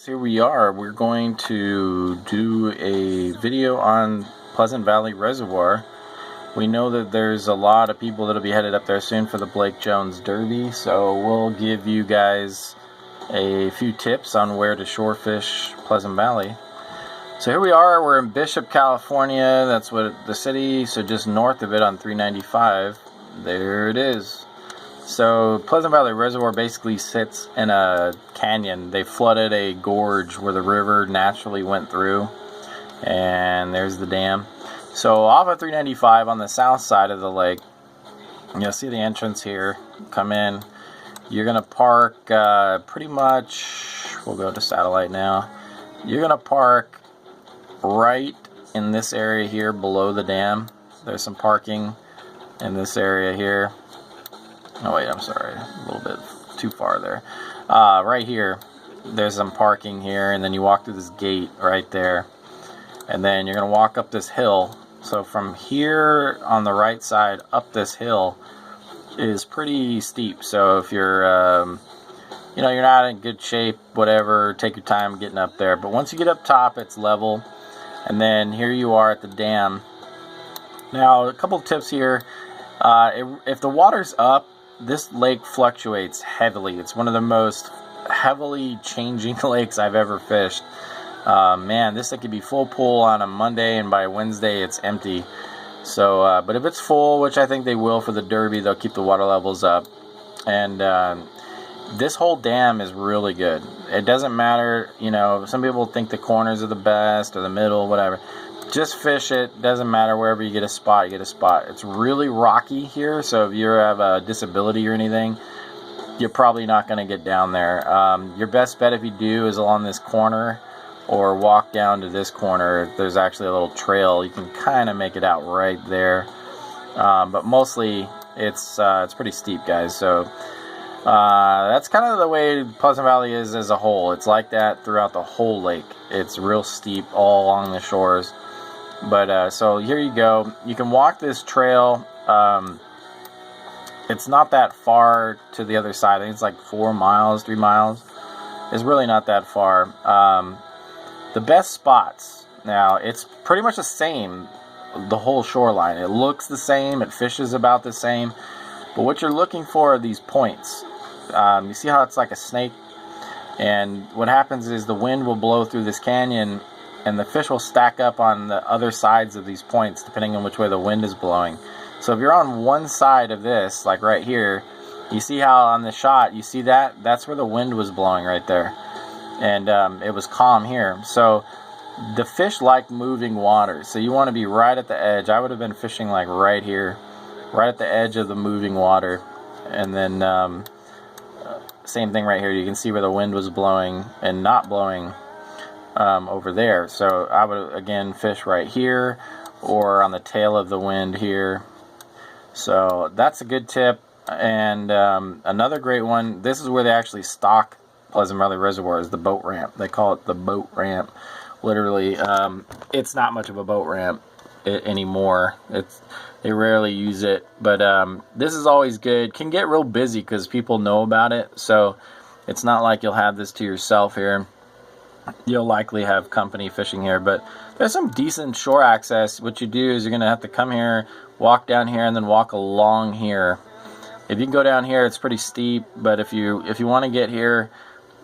Here we are. We're going to do a video on Pleasant Valley Reservoir. We know that there's a lot of people that'll be headed up there soon for the Blake Jones Derby, so we'll give you guys a few tips on where to shore fish Pleasant Valley. So here we are. We're in Bishop, California. That's what the city, so just north of it on 395. There it is. So Pleasant Valley Reservoir basically sits in a canyon. They flooded a gorge where the river naturally went through, and there's the dam. So off of 395 on the south side of the lake, you'll see the entrance here. Come in. You're gonna park pretty much. We'll go to satellite now. You're gonna park right in this area here below the dam. There's some parking in this area here. Oh wait, I'm sorry, a little bit too far there. Right here, there's some parking here, and then you walk through this gate right there, and then you're gonna walk up this hill. So from here on the right side up this hill is pretty steep. So if you're you're not in good shape, whatever, take your time getting up there. But once you get up top, it's level, and then here you are at the dam. Now, a couple tips here. If the water's up, this lake fluctuates heavily. It's one of the most heavily changing lakes I've ever fished. Man, this lake could be full pool on a Monday, and by Wednesday it's empty. So, but if it's full, which I think they will for the Derby, they'll keep the water levels up. And this whole dam is really good. It doesn't matter, some people think the corners are the best or the middle, whatever. Just fish it. Doesn't matter. Wherever you get a spot, you get a spot. It's really rocky here, so if you have a disability or anything, you're probably not going to get down there. Your best bet, if you do, is along this corner or walk down to this corner. There's actually a little trail. You can kind of make it out right there, but mostly it's pretty steep, guys. So that's kind of the way Pleasant Valley is as a whole. It's like that throughout the whole lake. It's real steep all along the shores. But so here you go. You can walk this trail. It's not that far to the other side. I think it's like 4 miles, 3 miles. It's really not that far. The best spots. Now, it's pretty much the same, the whole shoreline. It looks the same. It fishes about the same. But what you're looking for are these points. You see how it's like a snake? And what happens is the wind will blow through this canyon, and the fish will stack up on the other sides of these points depending on which way the wind is blowing. So if you're on one side of this, like right here, you see how on the shot, you see that? That's where the wind was blowing right there. And it was calm here. So the fish like moving water. So you want to be right at the edge. I would have been fishing like right here, right at the edge of the moving water. And then same thing right here. You can see where the wind was blowing and not blowing over there. So I would again fish right here or on the tail of the wind here. So that's a good tip. And another great one, this is where they actually stock Pleasant Valley Reservoir, is the boat ramp. They call it the boat ramp. Literally, it's not much of a boat ramp anymore. They rarely use it, but this is always good. Can get real busy because people know about it, so it's not like you'll have this to yourself here. You'll likely have company fishing here, but there's some decent shore access. What you do is you're gonna have to come here, walk down here, and then walk along here. If you can go down here, it's pretty steep, but if you want to get here,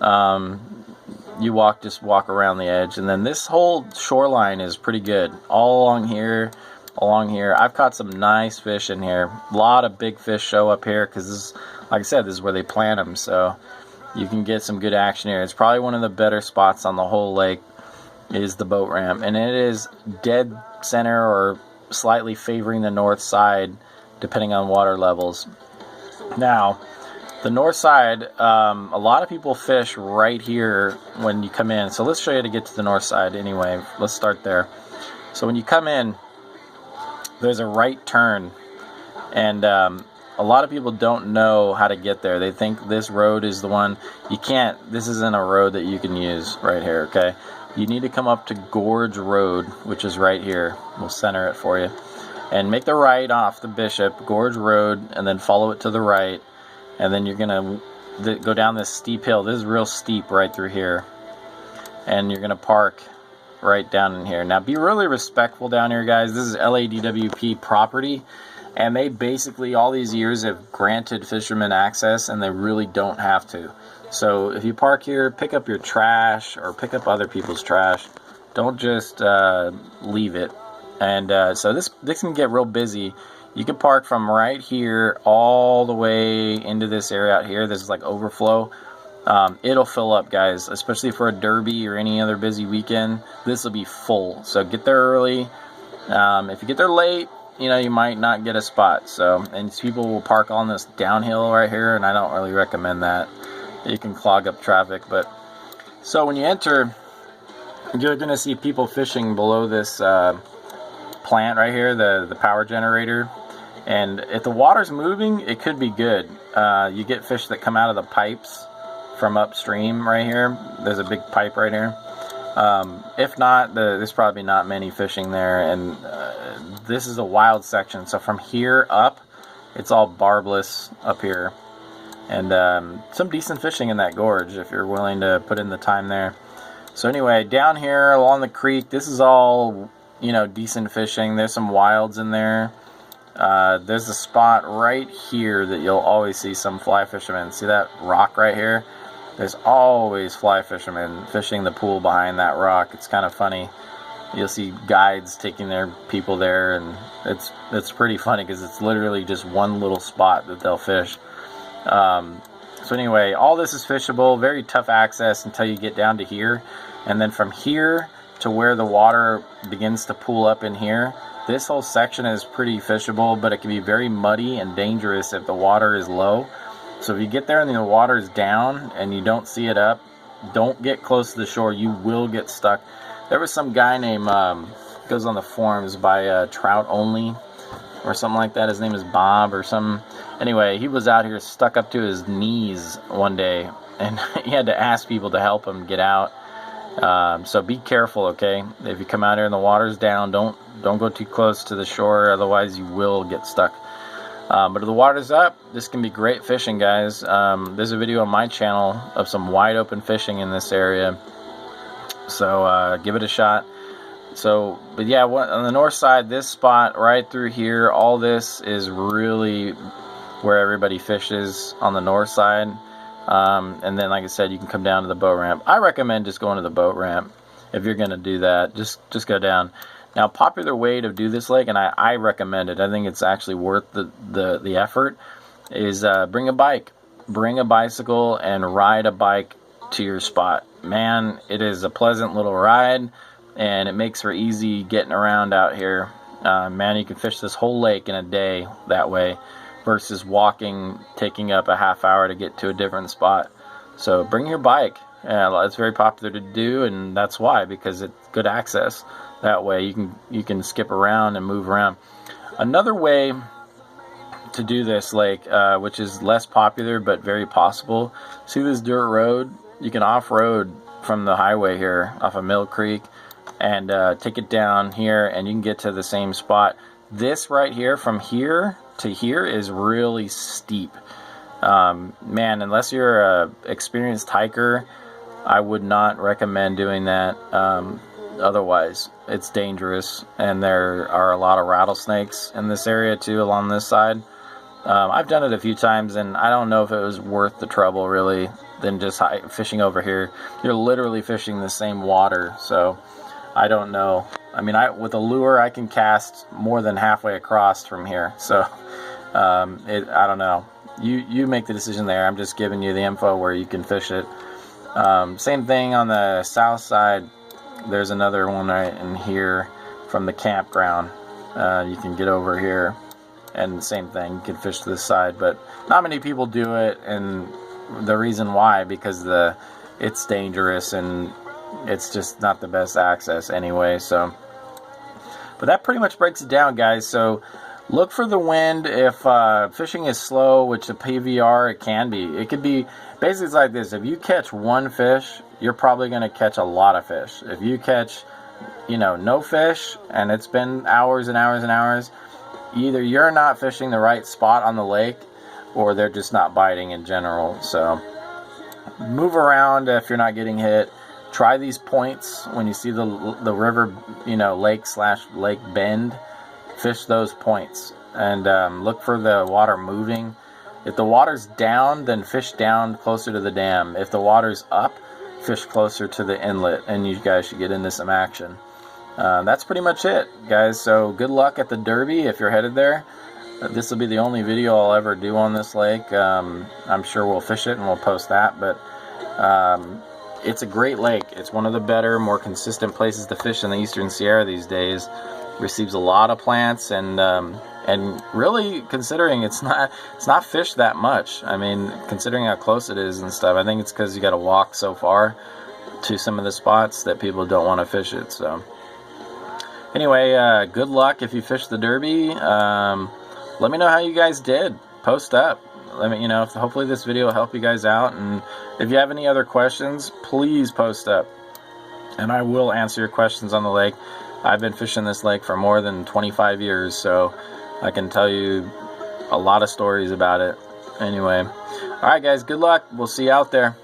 you just walk around the edge, and then this whole shoreline is pretty good. All along here. I've caught some nice fish in here. A lot of big fish show up here because this, like I said, this is where they plant them. So you can get some good action here. It's probably one of the better spots on the whole lake is the boat ramp. And it is dead center or slightly favoring the north side depending on water levels. Now, the north side, a lot of people fish right here when you come in. So let's show you how to get to the north side anyway. Let's start there. So when you come in, there's a right turn. And a lot of people don't know how to get there. They think this road is the one. You can't. This isn't a road that you can use right here, okay? You need to come up to Gorge Road, which is right here. We'll center it for you. And make the right off the Bishop, Gorge Road, and then follow it to the right. And then you're going to go down this steep hill. This is real steep right through here. and you're going to park right down in here. Now, be really respectful down here, guys. This is LADWP property, and they basically all these years have granted fishermen access, and they really don't have to. So if you park here, pick up your trash or pick up other people's trash. Don't just leave it. And so this can get real busy. You can park from right here all the way into this area out here. This is like overflow. It'll fill up, guys, especially for a derby or any other busy weekend. This will be full, so get there early. If you get there late, you know, you might not get a spot. So, and people will park on this downhill right here, and I don't really recommend that. You can clog up traffic. But so when you enter, you're going to see people fishing below this plant right here, the power generator. And if the water's moving, it could be good. You get fish that come out of the pipes from upstream right here. There's a big pipe right here. If not, there's probably not many fishing there. And this is a wild section. So from here up, it's all barbless up here. And some decent fishing in that gorge if you're willing to put in the time there. So anyway, down here along the creek, this is all, you know, decent fishing. There's some wilds in there. There's a spot right here that you'll always see some fly fishermen. See that rock right here? There's always fly fishermen fishing the pool behind that rock. It's kind of funny. You'll see guides taking their people there, and it's pretty funny because it's literally just one little spot that they'll fish. So anyway, all this is fishable. Very tough access until you get down to here, and then from here to where the water begins to pool up in here, this whole section is pretty fishable, but it can be very muddy and dangerous if the water is low. So if you get there and the water is down and you don't see it up, don't get close to the shore. You will get stuck. There was some guy named, goes on the forums by Trout Only or something like that. His name is Bob or something. Anyway, he was out here stuck up to his knees one day, and he had to ask people to help him get out. So be careful, okay? If you come out here and the water's down, don't go too close to the shore, otherwise you will get stuck. But if the water's up, this can be great fishing, guys. There's a video on my channel of some wide open fishing in this area, so give it a shot. So, but yeah, on the north side, this spot right through here, all this is really where everybody fishes on the north side. And then, like I said, you can come down to the boat ramp. I recommend just going to the boat ramp if you're going to do that. Just go down. Now, popular way to do this lake, and I recommend it, I think it's actually worth the effort, is bring a bike. Bring a bicycle and ride a bike to your spot. Man, it is a pleasant little ride, and it makes for easy getting around out here. Man, you can fish this whole lake in a day that way, versus walking, taking up a half hour to get to a different spot. So bring your bike. It's very popular to do, and that's why, because it's good access. That way you can skip around and move around. Another way to do this lake, which is less popular but very possible, see this dirt road? You can off-road from the highway here off of Mill Creek and take it down here, and you can get to the same spot. This right here, from here to here, is really steep. Man, unless you're a experienced hiker, I would not recommend doing that. Otherwise, it's dangerous, and there are a lot of rattlesnakes in this area too, along this side. I've done it a few times, and I don't know if it was worth the trouble really than just fishing over here. You're literally fishing the same water, so I don't know. I mean, with a lure, I can cast more than halfway across from here, so I don't know. You make the decision there. I'm just giving you the info where you can fish it. Same thing on the south side. There's another one right in here from the campground. You can get over here, and the same thing. You can fish to this side, but not many people do it, and the reason why, because it's dangerous and it's just not the best access anyway. So, but that pretty much breaks it down, guys. So look for the wind. If fishing is slow, which the PVR it can be, it could be basically it's like this. If you catch one fish, you're probably going to catch a lot of fish. If you catch, no fish, and it's been hours and hours and hours, either you're not fishing the right spot on the lake, or they're just not biting in general. So move around if you're not getting hit. try these points when you see the river, lake/lake bend. Fish those points and look for the water moving. If the water's down, then fish down closer to the dam. If the water's up, fish closer to the inlet, and you guys should get into some action. That's pretty much it, guys. So good luck at the Derby if you're headed there. This will be the only video I'll ever do on this lake. I'm sure we'll fish it and we'll post that, but it's a great lake. It's one of the better, more consistent places to fish in the Eastern Sierra these days. Receives a lot of plants, and really, considering it's not fished that much. I mean, considering how close it is and stuff, I think it's because you got to walk so far to some of the spots that people don't want to fish it. So anyway, good luck if you fish the Derby. Let me know how you guys did. Post up. Let me, hopefully this video will help you guys out. And if you have any other questions, please post up, and I will answer your questions on the lake. I've been fishing this lake for more than 25 years, so I can tell you a lot of stories about it. Anyway, all right, guys, good luck. We'll see you out there.